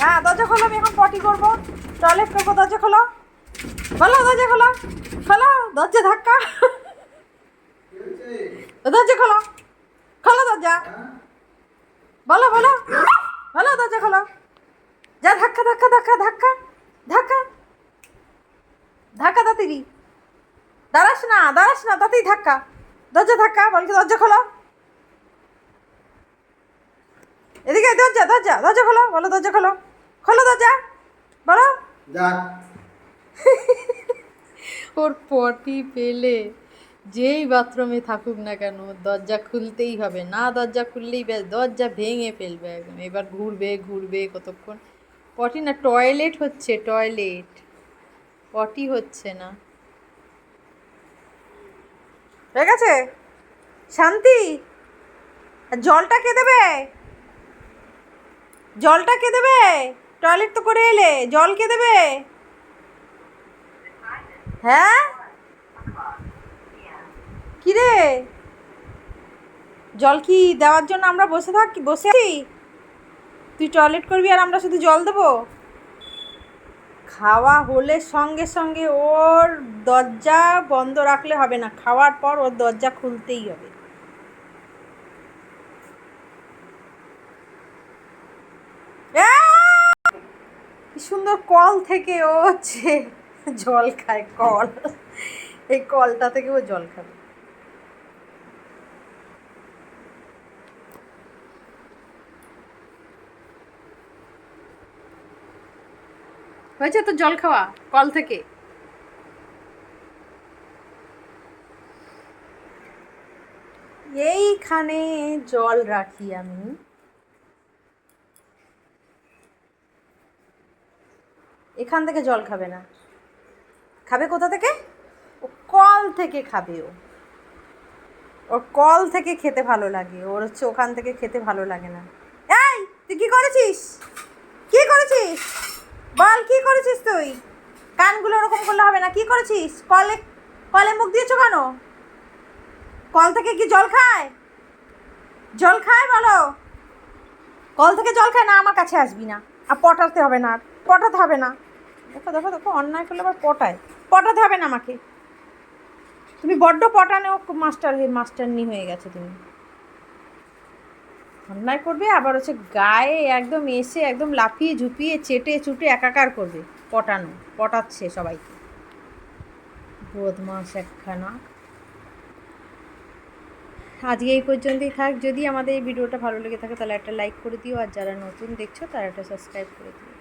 হ্যাঁ দরজা খোলো, আমি এখন পটি করবো, টয়লেট করবো। দরজা খোলো, খোলো দরজা খোলো, খোলো দরজা, ধাক্কা, দরজা খোলো, খোলো দরজা, বলো বলো, বলো দরজা খোলো। যা, ধাক্কা ধাক্কা ধাক্কা ধাক্কা ধাক্কা ধাক্কা, তাড়াতাড়ি দাঁড়াস না, দাঁড়াস না, তাড়াতাড়ি ধাক্কা, দরজা ধাক্কা, বলকে দরজা খোলো, এদিকে দরজা, দরজা দরজা খোলো, বলো দরজা খোলো, খোলো দরজা, বলো। ওর পটি পেলে যেই বাথরুমে থাকুক না কেন দরজা খুলতেই হবে, না দরজা খুললেই ব্যাস দরজা ভেঙে ফেলবে একদম। এবার ঘুরবে ঘুরবে কতক্ষণ। পটি না, টয়লেট হচ্ছে, টয়লেট, পটি হচ্ছে না। হয়ে গেছে? শান্তি, জলটা কে দেবে? জলটা কে দেবে? টয়লেট তো করে এলে, জল কে দেবে? হ্যাঁ কি রে, জল কি দেওয়ার জন্য আমরা বসে আছি? তুই টয়লেট করবি আর আমরা শুধু জল দেবো? খাওয়া হলে সঙ্গে সঙ্গে ওর দরজা বন্ধ রাখলে হবে না, খাওয়ার পর ওর দরজা খুলতেই হবে। কি সুন্দর কল থেকে ও হচ্ছে জল খায়, কল, এই কলটা থেকে ও জল খাবে। হয়েছে তো জল খাওয়া কল থেকে? এইখানে জল রাখি আমি, এখান থেকে জল খাবে না, খাবে কোথা থেকে? ও কল থেকে খাবে। ওর কল থেকে খেতে ভালো লাগে, ওর হচ্ছে ওখান থেকে খেতে ভালো লাগে না। এই তুই কি করেছিস, কি করেছিস বল, কি করেছিস তুই? কানগুলো ওরকম করলে হবে না, কি করেছিস? কলে, কলে মুখ দিয়েছো কেন? কল থেকে কি জল খায়? জল খায় বলো? কল থেকে জল খায় না, আমার কাছে আসবি না, আর পটাতে হবে না, আর পটাতে হবে না। দেখো দেখো দেখো, অন্যায় করলে আবার পটায়, পটাতে হবে না আমাকে। তুমি বড্ড পটানেও মাস্টারনি হয়ে গেছে তুমি। অন্যায় করবে আবার হচ্ছে গায়ে একদম এসে একদম লাফিয়ে ঝুঁপিয়ে চেটে চুটে একাকার করবে। পটানো, পটাচ্ছে সবাইকে, বদমাস একখানা। আজকে এই পর্যন্তই থাক। যদি আমাদের এই ভিডিওটা ভালো লেগে থাকে তাহলে একটা লাইক করে দিও, আর যারা নতুন দেখছো তারা একটা সাবস্ক্রাইব করে দিও।